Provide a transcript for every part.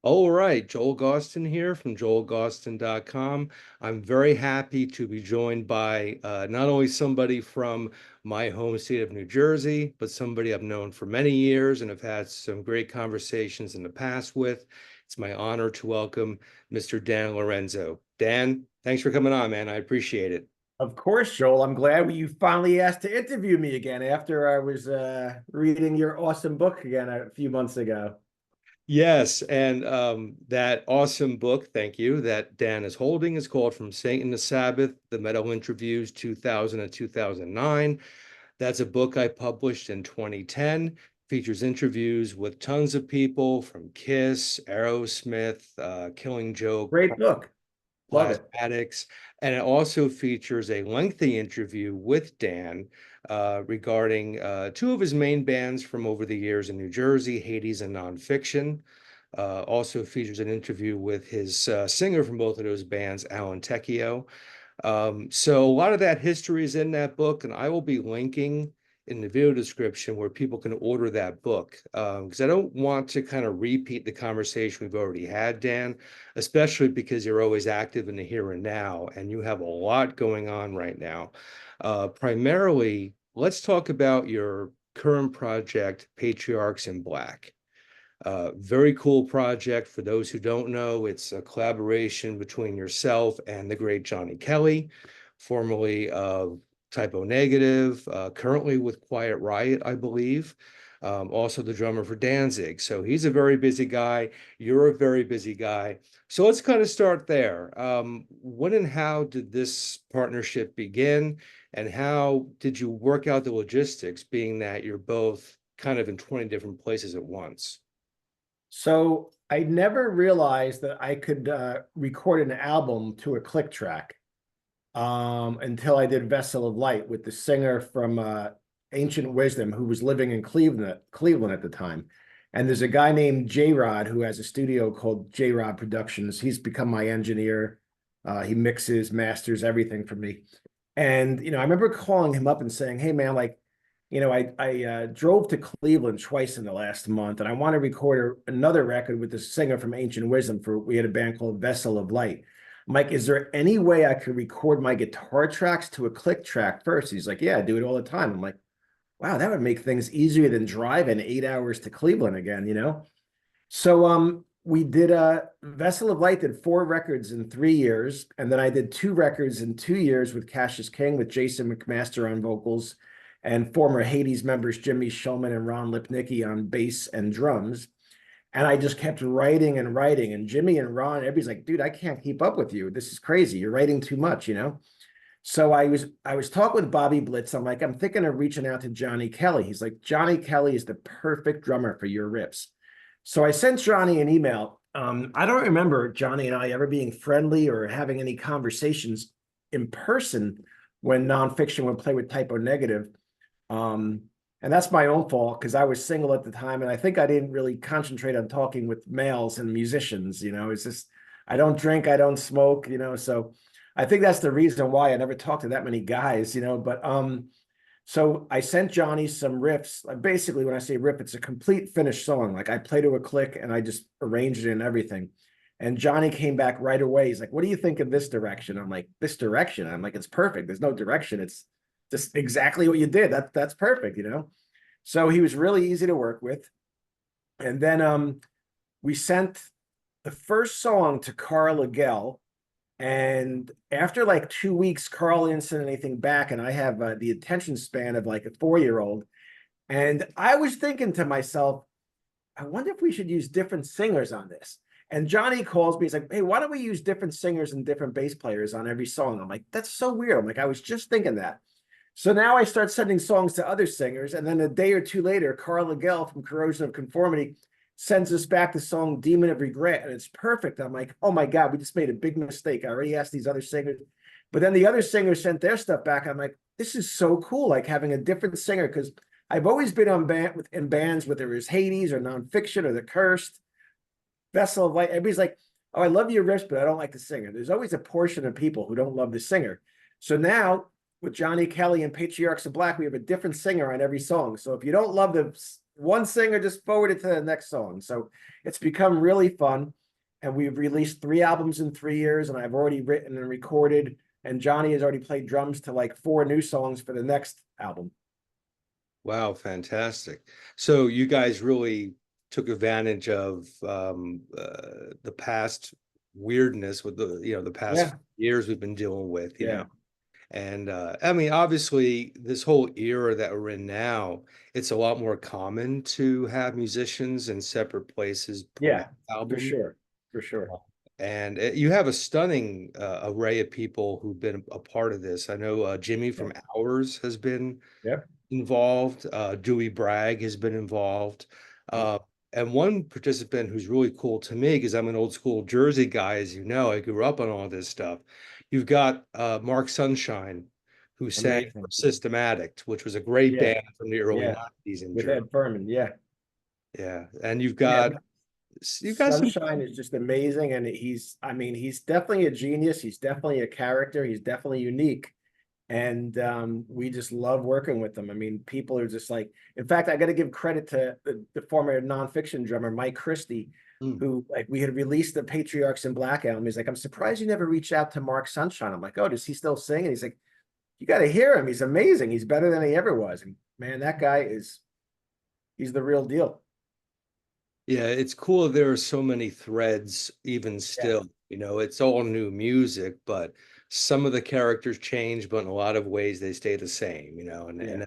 All right, Joel Gausten here from joelgausten.com. I'm very happy to be joined by not only somebody from my home state of New Jersey, but somebody I've known for many years and have had some great conversations in the past with. It's my honor to welcome Mr. Dan Lorenzo. Dan, thanks for coming on, man. I appreciate it. Of course, Joel. I'm glad you finally asked to interview me again after I was reading your awesome book again a few months ago. Yes, and that awesome book, thank you, that Dan is holding is called From Satan to Sabbath, The Metal Interviews 2000 and 2009. That's a book I published in 2010, features interviews with tons of people from Kiss, Aerosmith, Killing Joke, Great book. Love it. Plasmatics, and it also features a lengthy interview with Dan regarding two of his main bands from over the years in New Jersey, HADES and Nonfiction. Also features an interview with his singer from both of those bands, Alan Tecchio. So a lot of that history is in that book, and I will be linking in the video description where people can order that book. Because I don't want to kind of repeat the conversation we've already had, Dan, especially because you're always active in the here and now, and you have a lot going on right now. Primarily, let's talk about your current project, Patriarchs in Black. Very cool project. For those who don't know, it's a collaboration between yourself and the great Johnny Kelly, formerly of Typo Negative, currently with Quiet Riot, I believe. Also the drummer for Danzig. So he's a very busy guy. You're a very busy guy. So let's kind of start there. When and how did this partnership begin? And how did you work out the logistics, being that you're both kind of in 20 different places at once? So I never realized that I could record an album to a click track until I did Vessel of Light with the singer from Ancient Wisdom who was living in Cleveland at the time. And there's a guy named J-Rod who has a studio called J-Rod Productions. He's become my engineer. He mixes, masters, everything for me. And, I remember calling him up and saying, hey, man, like, I drove to Cleveland twice in the last month, and I want to record another record with the singer from Ancient Wisdom. We had a band called Vessel of Light. I'm like, is there any way I could record my guitar tracks to a click track first? He's like, yeah, I do it all the time. I'm like, wow, that would make things easier than driving 8 hours to Cleveland again. So we did a Vessel of Light did 4 records in 3 years, and then I did 2 records in 2 years with Cassius King, with Jason McMaster on vocals, and former HADES members Jimmy Shulman and Ron Lipnicki on bass and drums. And I just kept writing and writing. And Jimmy and Ron, everybody's like, dude, I can't keep up with you. This is crazy. You're writing too much. So I was talking with Bobby Blitz. I'm like, I'm thinking of reaching out to Johnny Kelly. He's like, Johnny Kelly is the perfect drummer for your riffs. So I sent Johnny an email. I don't remember Johnny and I ever being friendly or having any conversations in person when Nonfiction would play with Typo Negative. And that's my own fault because I was single at the time, and I think I didn't really concentrate on talking with males and musicians. It's just I don't drink, I don't smoke, so I think that's the reason why I never talked to that many guys. But so I sent Johnny some riffs. Basically, when I say riff, it's a complete finished song. Like I play to a click and I just arranged it and everything. And Johnny came back right away. He's like, what do you think of this direction? I'm like, this direction? I'm like, it's perfect. There's no direction. It's just exactly what you did. That's perfect. So he was really easy to work with. And then we sent the first song to Carl Legel. And after like 2 weeks, Carl didn't send anything back. And I have the attention span of like a 4-year-old. And I was thinking to myself, I wonder if we should use different singers on this. And Johnny calls me. He's like, hey, why don't we use different singers and different bass players on every song? I'm like, that's so weird. I'm like, I was just thinking that. So now I start sending songs to other singers. And then a day or two later, Carl Legel from Corrosion of Conformity sends us back the song Demon of Regret. And it's perfect. I'm like, oh my God, we just made a big mistake. I already asked these other singers. But then the other singers sent their stuff back. I'm like, this is so cool, like having a different singer, because I've always been in bands, whether it was HADES or Nonfiction or The Cursed, Vessel of Light. Everybody's like, oh, I love your riffs, but I don't like the singer. There's always a portion of people who don't love the singer. So now with Johnny Kelly and Patriarchs of Black, we have a different singer on every song. So if you don't love the one singer just forwarded to the next song. So it's become really fun. And we've released 3 albums in 3 years, and I've already written and recorded, and Johnny has already played drums to like 4 new songs for the next album. Wow, fantastic. So you guys really took advantage of the past weirdness with the past Yeah, years we've been dealing with, yeah, And I mean, obviously, this whole era that we're in now, it's a lot more common to have musicians in separate places put out yeah, for albums. sure, for sure. And you have a stunning array of people who've been a part of this. I know Jimmy Yeah, from Hours has been yep, involved. Dewey Bragg has been involved. yep. Uh, and one participant who's really cool to me, because I'm an old school Jersey guy, as you know, I grew up on all this stuff. You've got Mark Sunshine, who sang for Amazing. Systematic, which was a great Yeah, band from the early yeah, 90s in with Jersey. Ed Furman. Yeah, Yeah. And you've yeah. got some. Sunshine is just amazing, and I mean, he's definitely a genius. He's definitely a character. He's definitely unique, and we just love working with him. I mean, people are just like, in fact, I got to give credit to the former Nonfiction drummer Mike Christie, Hmm. who, like, we had released the Patriarchs in Black album. He's like, I'm surprised you never reached out to Mark Sunshine. I'm like, oh, does he still sing? And he's like, you got to hear him. He's amazing. He's better than he ever was. And man, that guy he's the real deal. Yeah, it's cool. There are so many threads, even Yeah, still. It's all new music, but some of the characters change, but in a lot of ways they stay the same, and yeah,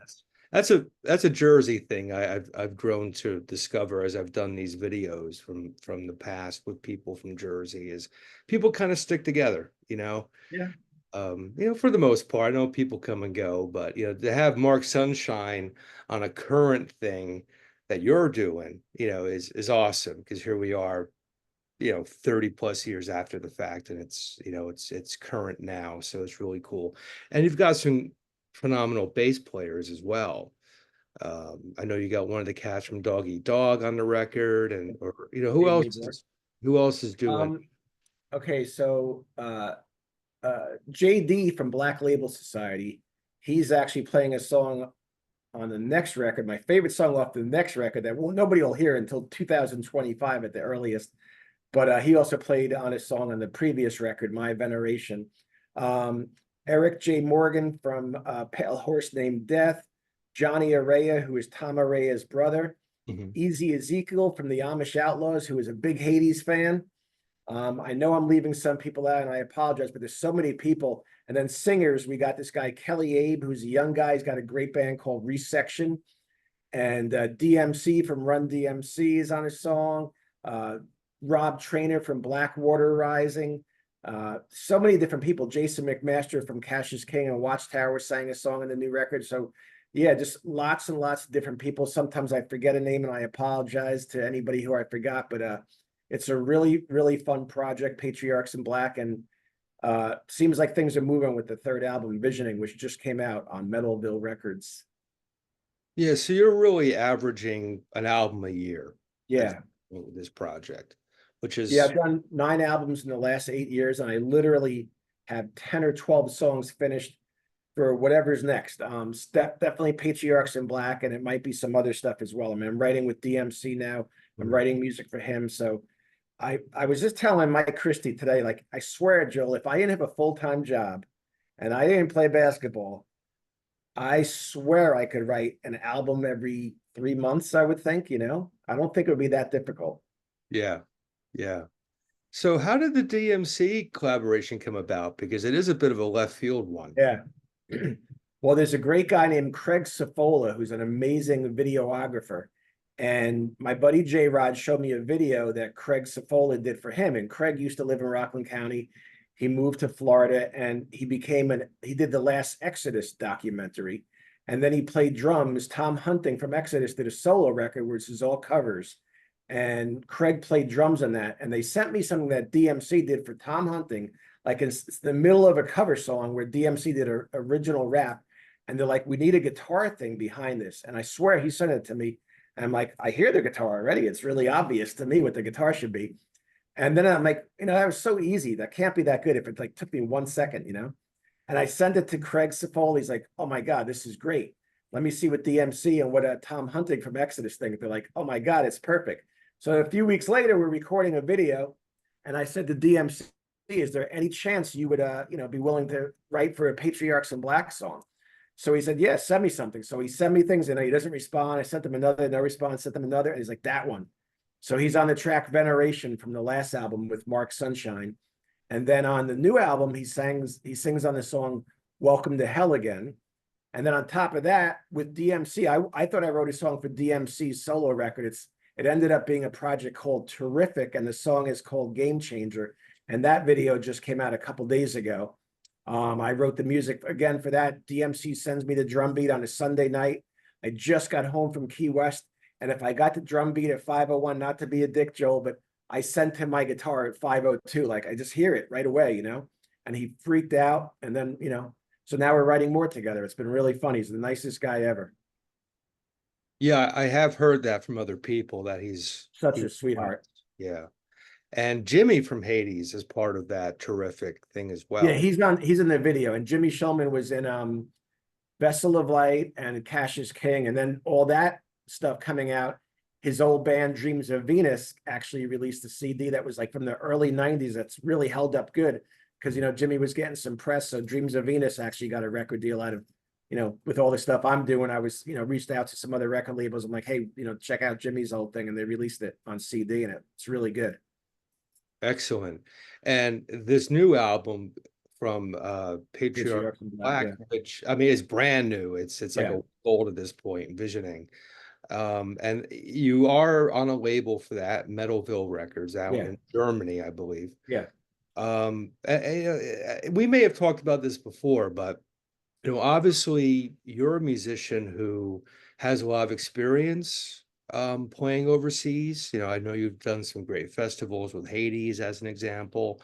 that's a Jersey thing I've grown to discover as I've done these videos from the past with people from Jersey is people kind of stick together, yeah. for the most part. I know people come and go, but to have Mark Sunshine on a current thing that you're doing, is awesome because here we are, 30 plus years after the fact, and it's current now, so it's really cool. And you've got some phenomenal bass players as well. I know you got one of the cats from Dog Eat Dog on the record, and or who Dave else Newberg. is doing? Um, okay, so JD from Black Label Society, he's actually playing a song on the next record, my favorite song off the next record that nobody will hear until 2025 at the earliest. But he also played on a song on the previous record, My Veneration. Um, Eric J. Morgan from Pale Horse Named Death, Johnny Araya, who is Tom Araya's brother, Mhm. Easy Ezekiel from the Amish Outlaws, who is a big Hades fan. I know I'm leaving some people out, and I apologize, but there's so many people. And then singers, we got this guy Kelly Abe, who's a young guy. He's got a great band called Resection, and DMC from Run DMC is on a song. Rob Trainer from Blackwater Rising. So many different people. Jason McMaster from Cassius King and Watchtower sang a song in the new record. So yeah, just lots and lots of different people. Sometimes I forget a name, and I apologize to anybody who I forgot, but it's a really, really fun project, Patriarchs in Black, and seems like things are moving with the third album, Visioning, which just came out on Metalville Records. Yeah, so you're really averaging an album a year at Yeah. this project, which Yeah, is I've done 9 albums in the last 8 years, and I literally have 10 or 12 songs finished for whatever's next. Definitely Patriarchs in Black, and it might be some other stuff as well. I mean, I'm writing with DMC now. I'm writing music for him. So I was just telling Mike Christie today, like, I swear, Joel, if I didn't have a full-time job and I didn't play basketball, I swear I could write an album every 3 months, I would think, I don't think it would be that difficult. yeah, yeah. So how did the DMC collaboration come about? Because it is a bit of a left field one. Yeah. Well, there's a great guy named Craig Safola who's an amazing videographer. And my buddy J Rod showed me a video that Craig Safola did for him. And Craig used to live in Rockland County. He moved to Florida, and he did the Last Exodus documentary. And then he played drums. Tom Hunting from Exodus did a solo record, which is all covers. And Craig played drums on that. And they sent me something that DMC did for Tom Hunting, like it's the middle of a cover song where DMC did an original rap. And they're like, we need a guitar thing behind this. And I swear he sent it to me. And I'm like, I hear the guitar already. It's really obvious to me what the guitar should be. And then I'm like, that was so easy. That can't be that good if it like took me 1 second. And I sent it to Craig Sapol. He's like, oh my God, this is great. let me see what DMC and what Tom Hunting from Exodus think. They're like, oh my God, it's perfect. So a few weeks later, we're recording a video, and I said to DMC, is there any chance you would be willing to write for a Patriarchs in Black song? So he said, yeah, send me something. So he sent me things, and he doesn't respond. I sent him another, no response, sent him another, and he's like, that one. So he's on the track Veneration from the last album with Mark Sunshine. And then on the new album, he sings on the song Welcome to Hell Again. And then on top of that, with DMC, I thought I wrote a song for DMC's solo record. It ended up being a project called Terrific, and the song is called Game Changer. And that video just came out a couple days ago. I wrote the music again for that. DMC sends me the drum beat on a Sunday night. I just got home from Key West, and if I got the drum beat at 5:01, not to be a dick, Joel, but I sent him my guitar at 5:02. Like, I just hear it right away, and he freaked out. And then, so now we're writing more together. It's been really fun. He's the nicest guy ever. Yeah, I have heard that from other people that Such a sweetheart. Yeah. And Jimmy from Hades is part of that terrific thing as Yeah, well. he's in the video, and Jimmy Shulman was in Vessel of Light and Cassius King, and then all that stuff coming out. His old band Dreams of Venus actually released a CD that was like from the early 90s that's really held up good, because Jimmy was getting some press. So Dreams of Venus actually got a record deal out of, with all the stuff I'm doing. I was, reached out to some other record labels. I'm like, hey, check out Jimmy's old thing, and they released it on CD, and it's really good. Excellent. And this new album from Patriarchs in Black, yeah. which I mean is brand new. It's like Yeah. a gold at this point, Visioning. And you are on a label for that, Metalville Records, out Yeah. in Germany, I believe. Yeah. We may have talked about this before, but obviously you're a musician who has a lot of experience playing overseas. I know you've done some great festivals with Hades as an example.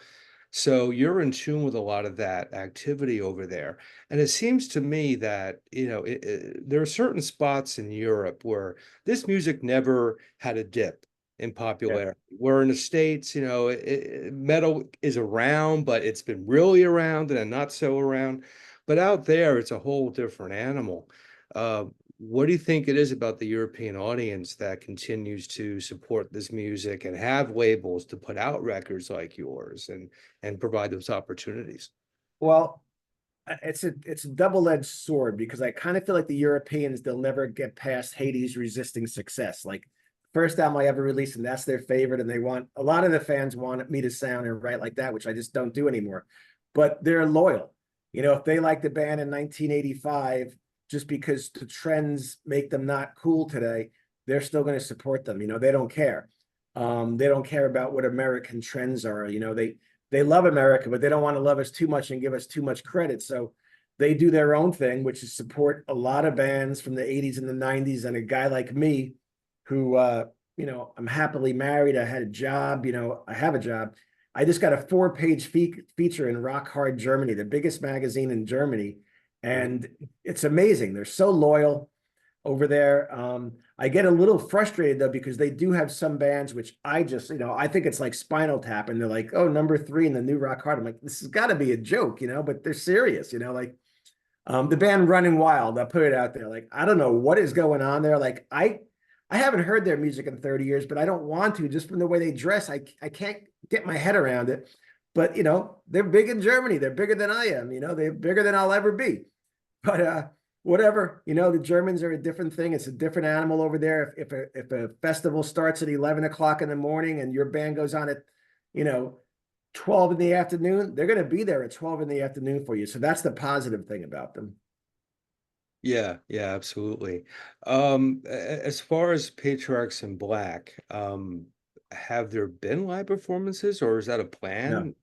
So you're in tune with a lot of that activity over there. And it seems to me that, there are certain spots in Europe where this music never had a dip in Yeah. popularity. Where in the States, metal is around, but it's been really around and then not so around. But out there, it's a whole different animal. Uh, what do you think it is about the European audience that continues to support this music and have labels to put out records like yours and provide those opportunities? Well, it's a double-edged sword, because I kind of feel like the Europeans, they'll never get past Hades resisting success. Like, first album I ever released, and that's their favorite, and a lot of the fans want me to sound and write like that, which I just don't do anymore. But they're loyal. If they like the band in 1985, just because the trends make them not cool today, they're still going to support them. They don't care. They don't care about what American trends are. They love America, but they don't want to love us too much and give us too much credit. So they do their own thing, which is support a lot of bands from the 80s and the 90s. And a guy like me, who, I'm happily married. I had a job, I have a job. I just got a 4-page feature in Rock Hard Germany, the biggest magazine in Germany. And it's amazing. They're so loyal over there. I get a little frustrated though, because they do have some bands which I just, I think it's like Spinal Tap, and they're like, oh, number 3 in the new Rock Hard. I'm like, this has got to be a joke, but they're serious, like the band Running Wild. I'll put it out there. Like, I don't know what is going on there. Like, I haven't heard their music in 30 years, but I don't want to, just from the way they dress. I can't get my head around it. But, they're big in Germany. They're bigger than I am. They're bigger than I'll ever be. But whatever, the Germans are a different thing. It's a different animal over there. If a festival starts at 11 o'clock in the morning and your band goes on at, 12 in the afternoon, they're going to be there at 12 in the afternoon for you. So that's the positive thing about them. Yeah, absolutely. As far as Patriarchs in Black, have there been live performances, or is that a No. plan?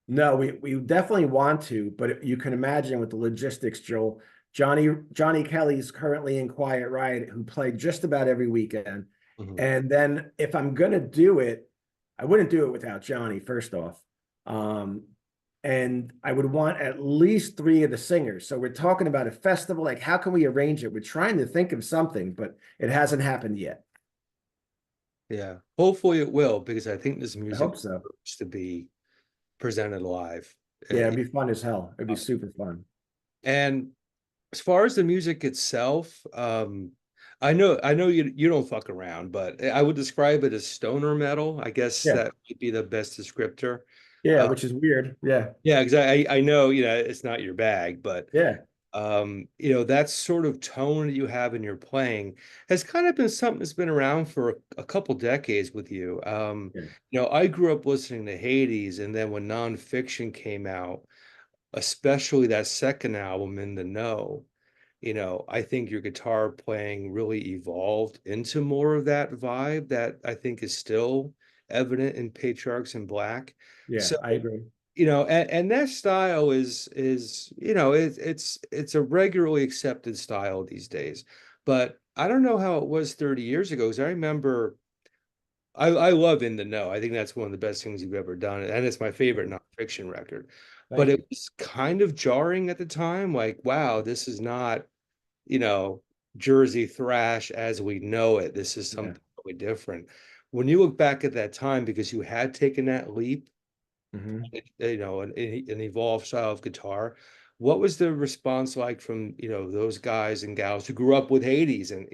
No, we definitely want to, but you can imagine with the logistics, Joel. Johnny Kelly's currently in Quiet Riot, who played just about every weekend. Mhm. And then if I'm gonna do it, I wouldn't do it without Johnny, first off. And I would want at least 3 of the singers. So we're talking about a festival. Like, how can we arrange it? We're trying to think of something, but it hasn't happened yet. Yeah, hopefully it will, because I think this I music hope so. deserves to be presented live. Yeah, it'd be fun as hell. It'd be super fun. And As far as the music itself, I know you don't fuck around, but I would describe it as stoner metal. I guess Yeah. that would be the best descriptor. Yeah, Uh, which is weird. Yeah. yeah, because I know, it's not your bag, but Yeah. that sort of tone that you have in your playing has kind of been something that's been around for a couple decades with you. Yeah. I grew up listening to Hades, and then when Nonfiction came out, especially that second album, In the Know, I think your guitar playing really evolved into more of that vibe that I think is still evident in Patriarchs in Black. Yeah, So, I agree. and that style is it's a regularly accepted style these days. But I don't know how it was 30 years ago, because I remember I love In the Know. I think that's one of the best things you've ever done, and it's my favorite nonfiction record. But Thank it you. was kind of jarring at the time, like, wow, this is not, you know, Jersey thrash as we know it. This is Yeah. something totally different. When you look back at that time, because you had taken that leap, Hmm. an evolved style of guitar, what was the response like from, those guys and gals who grew up with Hades and,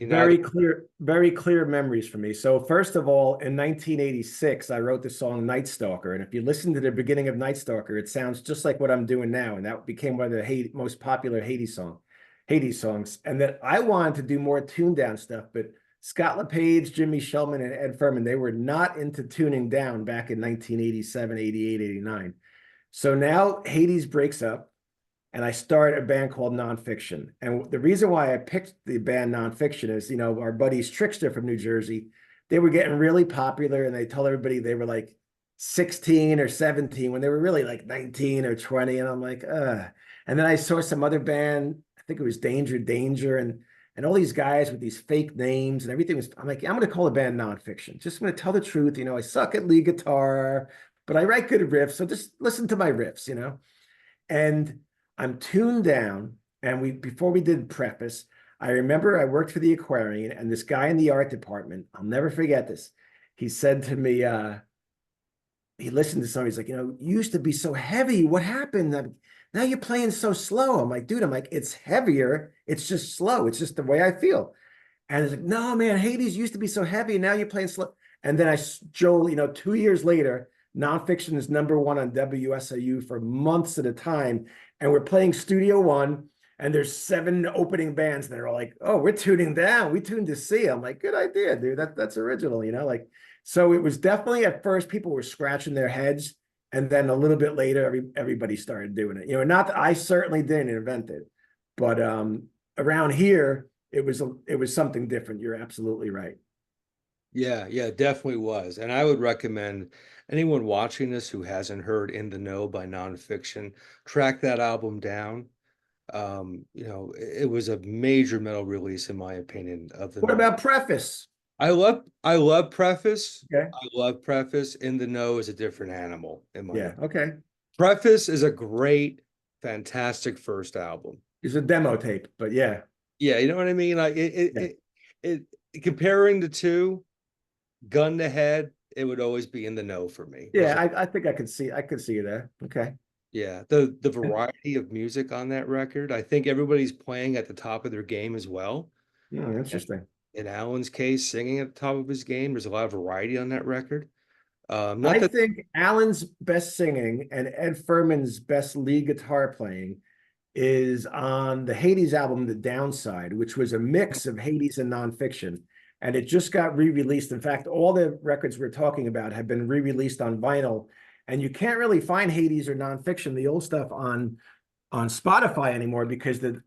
Very clear memories for me. So first of all, in 1986, I wrote the song Night Stalker. And if you listen to the beginning of Night Stalker, it sounds just like what I'm doing now. And that became one of the most popular Hades songs. And then I wanted to do more tuned down stuff, but Scott LePage, Jimmy Shellman, and Ed Furman, they were not into tuning down back in 1987, 88, 89. So now Hades breaks up and I started a band called Nonfiction. And the reason why I picked the band Nonfiction is, our buddies Trickster from New Jersey, they were getting really popular and they told everybody they were like 16 or 17 when they were really like 19 or 20. And I'm like, ugh. And then I saw some other band, I think it was Danger, and all these guys with these fake names and everything was, I'm like, I'm going to call the band Nonfiction. Just going to tell the truth. I suck at lead guitar, but I write good riffs. So just listen to my riffs. And I'm tuned down. And before we did preface, I remember I worked for the Aquarian, and this guy in the art department, I'll never forget this. He said to me, he listened to something. He's like, you used to be so heavy. What happened? Now you're playing so slow. I'm like, dude, it's heavier. It's just slow. It's just the way I feel. And it's like, no, man, Hades used to be so heavy. Now you're playing slow. And then Joel, 2 years later, Nonfiction is #1 on WSIU for months at a time. And we're playing Studio One, and there's 7 opening bands that are all like, oh, we're tuning down. We tuned to C. I'm like, good idea, dude. That's original, like, so it was definitely at first people were scratching their heads. And then a little bit later, everybody started doing it. Not that I certainly didn't invent it, but around here, it was something different. You're absolutely right. Yeah, yeah, definitely was. And I would recommend anyone watching this who hasn't heard In the Know by Nonfiction, track that album down. It was a major metal release, in my opinion, of the What night. about Preface? I love Preface. Okay. I love Preface. In the Know is a different animal, in my Yeah. opinion. Okay. Preface is a great, fantastic first album. It's a demo tape, but yeah. Yeah, you know what I mean? Like Yeah. comparing the two, gun to head, it would always be In the Know for me. Yeah. I think I could see you there. Okay. Yeah, the And, variety of music on that record, I think everybody's playing at the top of their game as well. And interesting. in Alan's case, singing at the top of his game, there's a lot of variety on that record. Not I that, think Alan's best singing and Ed Furman's best lead guitar playing is on the Hades album, The Downside, which was a mix of Hades and Nonfiction. And it just got re-released. In fact, all the records we're talking about have been re-released on vinyl. And you can't really find Hades or Nonfiction, the old stuff, on Spotify anymore, because the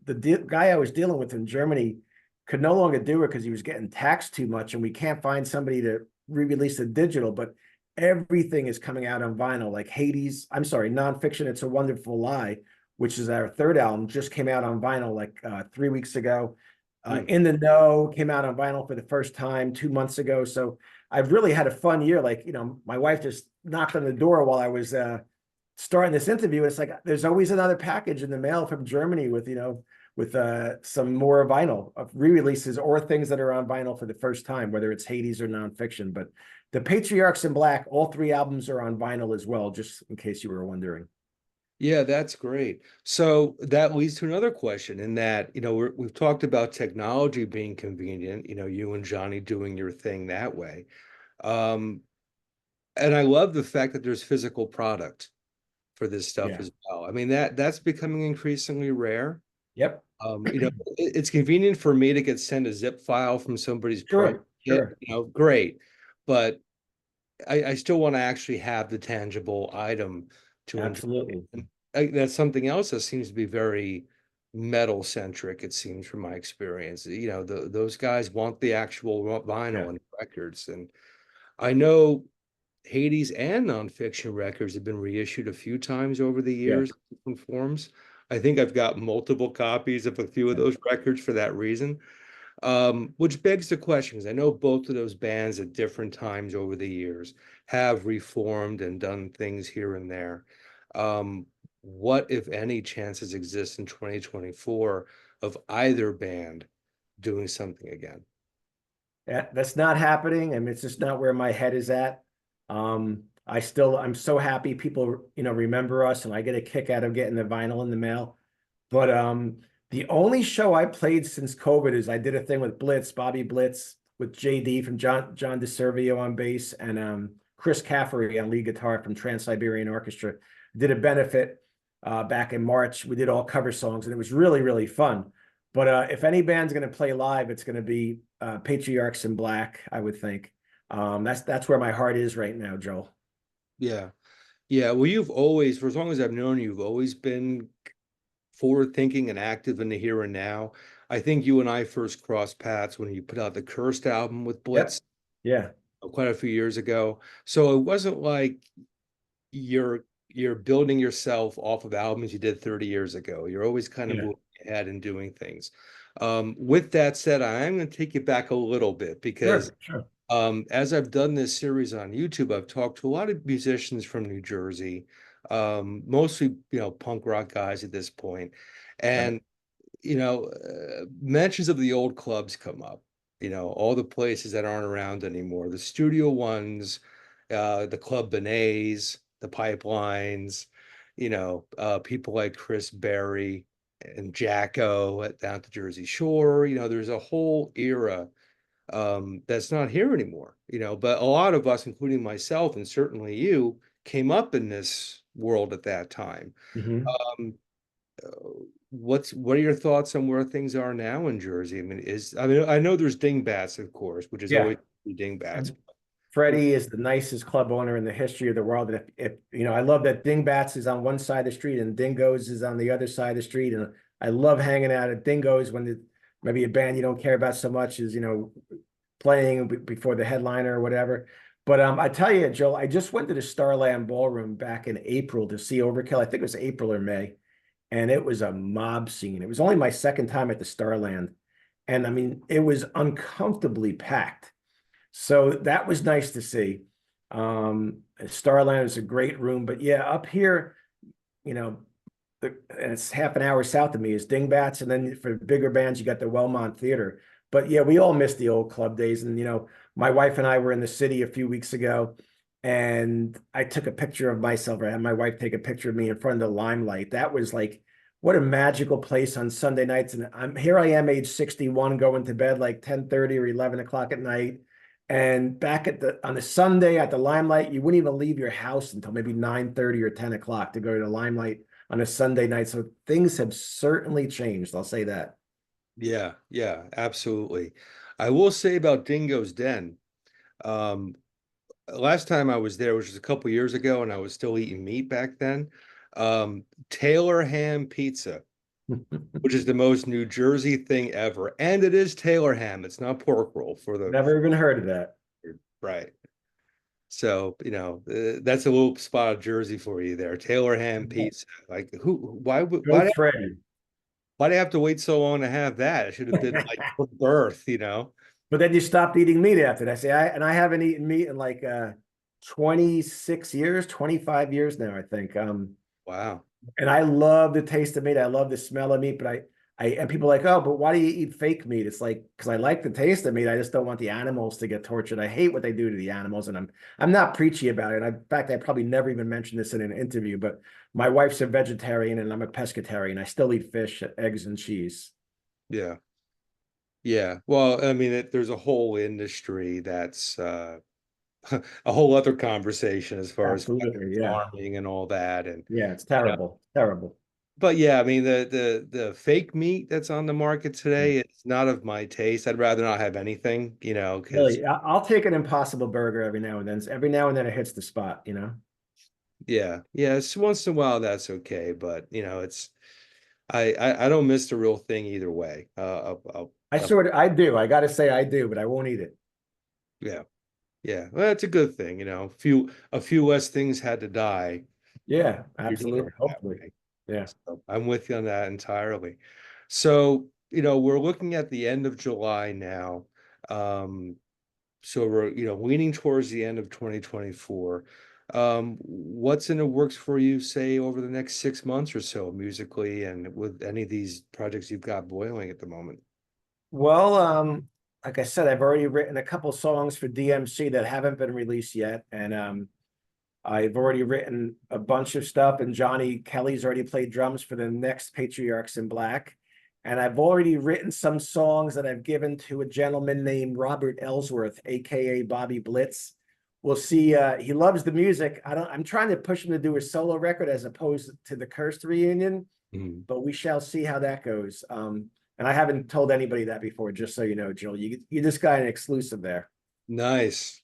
guy I was dealing with in Germany could no longer do it because he was getting taxed too much. And we can't find somebody to re-release the digital, but everything is coming out on vinyl, like Hades. I'm sorry, Nonfiction, It's a Wonderful Lie, which is our third album, just came out on vinyl like 3 weeks ago. mm, In the Know came out on vinyl for the first time 2 months ago. So I've really had a fun year. Like, my wife just knocked on the door while I was starting this interview. It's like there's always another package in the mail from Germany with some more vinyl of re-releases or things that are on vinyl for the first time, whether it's Hades or Nonfiction. But the Patriarchs in Black, all 3 albums are on vinyl as well, just in case you were wondering. Yeah, that's great. So that leads to another question in that, we've talked about technology being convenient, you and Johnny doing your thing that way. Um, and I love the fact that there's physical product for this stuff Yeah. as well. I mean, that's becoming increasingly rare. Yep. It's convenient for me to get sent a zip file from somebody's promo Sure. kit, Sure. great. But I still want to actually have the tangible item to enjoy. Absolutely. And that's something else that seems to be very metal centric, it seems from my experience. Those guys want the actual Yeah. vinyl and records. And I know Hades and nonfiction records have been reissued a few times over the Yeah. years in different forms. I think I've got multiple copies of a few of Yeah. those records for that reason. Which begs the question, because I know both of those bands at different times over the years have reformed and done things here and there. Um, what, if any, chances exist in 2024 of either band doing something again? That's not happening. I mean, it's just not where my head is at. I'm so happy people, remember us, and I get a kick out of getting the vinyl in the mail. But the only show I played since COVID is I did a thing with Bobby Blitz, with JD from John DeServio on bass, and Chris Caffery on lead guitar from Trans-Siberian Orchestra. Did a benefit back in March. We did all cover songs, and it was really, really fun. But if any band's going to play live, it's going to be Patriarchs in Black, I would think. That's where my heart is right now, Joel. Yeah. Yeah. Well, you've always, for as long as I've known you, you've always been forward thinking and active in the here and now. I think you and I first crossed paths when you put out the Cursed album with Yep. Blitz Yeah. quite a few years ago. So it wasn't like you're building yourself off of albums you did 30 years ago. You're always kind of Yeah. moving ahead and doing things. With that said, I am going to take you back a little bit because Sure. Sure. as I've done this series on YouTube, I've talked to a lot of musicians from New Jersey, mostly, punk rock guys at this point. Right. And mentions of the old clubs come up, all the places that aren't around anymore, the Studio Ones, the Club Benets, the Pipelines, people like Chris Berry and Jacko down to Jersey Shore. There's a whole era that's not here anymore, but a lot of us, including myself and certainly you, came up in this world at that time. Hmm. Um, uh, what are your thoughts on where things are now in Jersey? I mean, I know there's Dingbats, of course, which is Yeah. always Dingbats. Freddie is the nicest club owner in the history of the world. And if I love that Dingbats is on one side of the street and Dingoes is on the other side of the street. And I love hanging out at Dingoes when maybe a band you don't care about so much is, playing before the headliner or whatever. But I tell you, Joe, I just went to the Starland Ballroom back in April to see Overkill. I think it was April or May, and it was a mob scene. It was only my second time at the Starland, and I mean, it was uncomfortably packed. So that was nice to see. Starland is a great room, but yeah, up here, you know, and it's half an hour south of me is Dingbats, and then for bigger bands, you got the Wellmont Theater. But yeah, we all miss the old club days. And my wife and I were in the city a few weeks ago, and I took a picture of myself. I had my wife take a picture of me in front of the Limelight. That was like, what a magical place on Sunday nights. And I am age 61, going to bed like 10:30 or 11 o'clock at night. And back on the Sunday at the Limelight, you wouldn't even leave your house until maybe 9:30 or 10 o'clock to go to the Limelight on a Sunday night. So things have certainly changed. I'll say that. Yeah, yeah, absolutely. I will say about Dingo's Den. Um, Last time I was there, which was a couple years ago, and I was still eating meat back then. Taylor ham pizza, which is the most New Jersey thing ever, and it is Taylor ham. It's not pork roll for the Never even heard of that. right. So, that's a little spot of Jersey for you there. Taylor ham pizza. Like Go Freddie. why do you have to wait so long to have that? It should have been like for birth. But then you stopped eating meat after that. I haven't eaten meat in like 26 years, 25 years now, I think. Wow. And I love the taste of meat. I love the smell of meat, but and people are like, oh, but why do you eat fake meat? It's like, because I like the taste of meat. I just don't want the animals to get tortured. I hate what they do to the animals, and I'm not preachy about it. In fact, I probably never even mentioned this in an interview, but my wife's a vegetarian and I'm a pescatarian. I still eat fish, eggs, and cheese. Yeah. Yeah. Well, I mean, there's a whole industry that's a whole other conversation as far as Absolutely. Yeah. farming and all that. And Yeah. It's you know, terrible. Terrible. but yeah, I mean the fake meat that's on the market Yeah. today, it's not of my taste. I'd rather not have anything, because Really, I'll take an Impossible Burger every now and then. Every now and then it hits the spot, you know? yeah, yeah, it's once in a while that's okay, but it's I don't miss the real thing either way. I do. I got to say I do, but I won't eat it. Yeah, yeah. Well, that's a good thing, a few less things had to die. Yeah, You're doing absolutely. it that Hopefully. way. Yeah. So I'm with you on that entirely. So, we're looking at the end of July now. Um, so we're, leaning towards the end of 2024. What's in the works for you, say, over the next 6 months or so, musically, and with any of these projects you've got boiling at the moment? Well, like I said, I've already written a couple songs for DMC that haven't been released yet. And I've already written a bunch of stuff, and Johnny Kelly's already played drums for the next Patriarchs in Black. And I've already written some songs that I've given to a gentleman named Robert Ellsworth, aka Bobby Blitz. We'll see. He loves the music. I'm trying to push him to do a solo record as opposed to the Cursed reunion, Mhm. but we shall see how that goes. And I haven't told anybody that before, just so you know, Joel. You just got an exclusive there. Nice,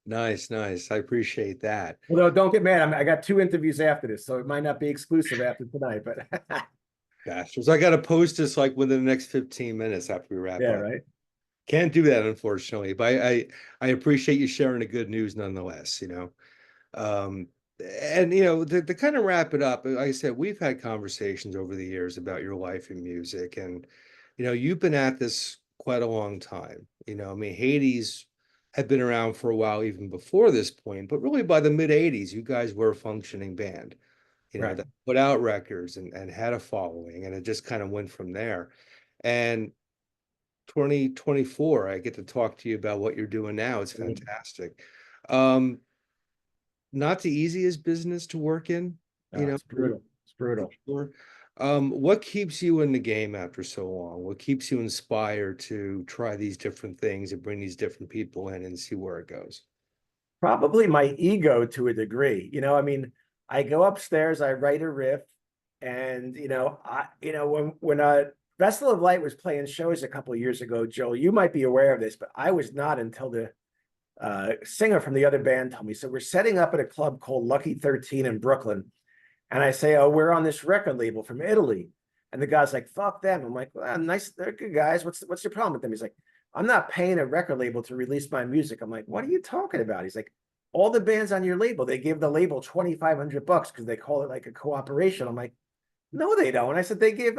nice, nice. I appreciate that. Although don't get mad, I got two interviews after this, so it might not be exclusive after tonight, but Bastards. I got to post this like within the next 15 minutes after we wrap yeah, up. right. Can't do that, unfortunately, but I appreciate you sharing the good news nonetheless. Um, and to kind of wrap it up, like I said, we've had conversations over the years about your life in music, and you've been at this quite a long time. I mean, Hades had been around for a while even before this point, but really by the mid '80s, you guys were a functioning band, Right. that put out records and had a following, and it just kind of went from there. And 2024, I get to talk to you about what you're doing now. It's fantastic. Um, Not the easiest business to work in, No, it's for brutal. It's brutal. sure. What keeps you in the game after so long? What keeps you inspired to try these different things and bring these different people in and see where it goes? Probably my ego to a degree. I mean, I go upstairs, I write a riff, and when Vessel of Light was playing shows a couple of years ago, Joel, you might be aware of this, but I was not until the singer from the other band told me. So we're setting up at a club called Lucky 13 in Brooklyn. And I say, oh, we're on this record label from Italy. And the guy's like, fuck them. I'm like, well, nice. They're good guys. What's your problem with them? He's like, I'm not paying a record label to release my music. I'm like, what are you talking about? He's like, all the bands on your label, they give the label $2,500 because they call it like a cooperation. I'm like, no, they don't. I said, they give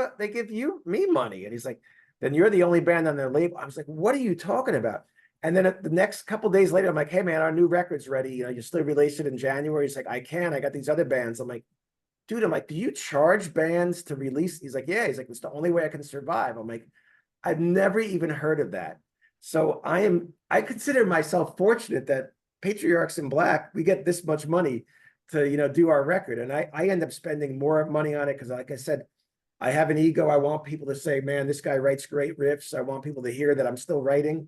me money. And he's like, then you're the only band on their label. I was like, what are you talking about? And then the next couple of days later, I'm like, hey man, our new record's ready. You still release it in January. He's like, I got these other bands. I'm like, dude, I'm like, do you charge bands to release? He's like, yeah. He's like, it's the only way I can survive. I'm like, I've never even heard of that. So I consider myself fortunate that Patriarchs in Black, we get this much money to, do our record. And I end up spending more money on it because, like I said, I have an ego. I want people to say, man, this guy writes great riffs. I want people to hear that I'm still writing.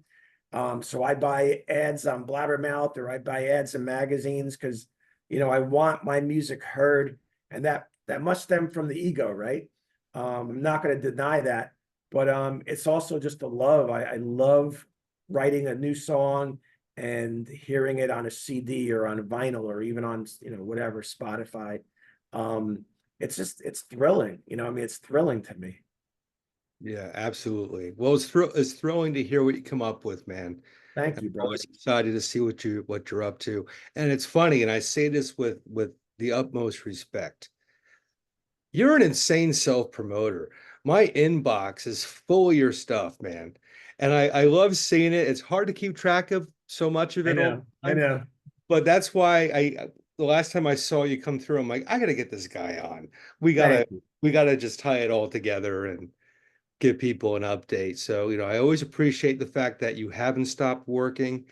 So I buy ads on Blabbermouth, or I buy ads in magazines because, I want my music heard, and that must stem from the ego, right? I'm not going to deny that, but it's also just a love. I love writing a new song and hearing it on a CD or on a vinyl or even on, whatever, Spotify. It's thrilling. I mean, it's thrilling to me. Yeah, absolutely. Well, it's thrilling to hear what you come up with, man. Thank I'm you, brother. always excited to see what you're up to. And it's funny, and I say this with the utmost respect. You're an insane self-promoter. My inbox is full of your stuff, man. And I love seeing it. It's hard to keep track of so much of I it all know. the I time. know. But that's why the last time I saw you come through, I'm like, I gotta get this guy on. We gotta Thank you. we gotta just tie it all together. And give people an update. So, I always appreciate the fact that you haven't stopped working.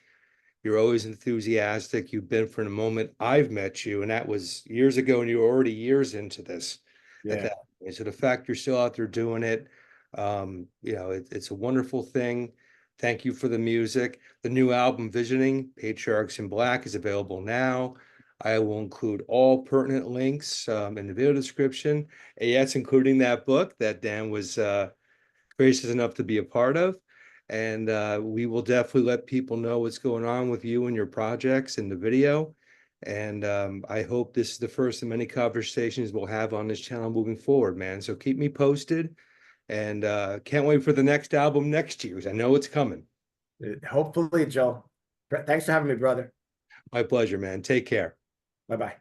You're always enthusiastic. You've been from the moment I've met you, and that was years ago, and you were already years into this at Yeah. that point. So the fact you're still out there doing it, it's a wonderful thing. Thank you for the music. The new album, Visioning, Patriarchs in Black, is available now. I will include all pertinent links in the video description. And yes, including that book that Dan was gracious enough to be a part of. And we will definitely let people know what's going on with you and your projects in the video. And I hope this is the first of many conversations we'll have on this channel moving forward, man. So keep me posted, and can't wait for the next album next year, 'cause I know it's coming. Hopefully, Joe. Thanks for having me, brother. My pleasure, man. Take care. Bye-bye.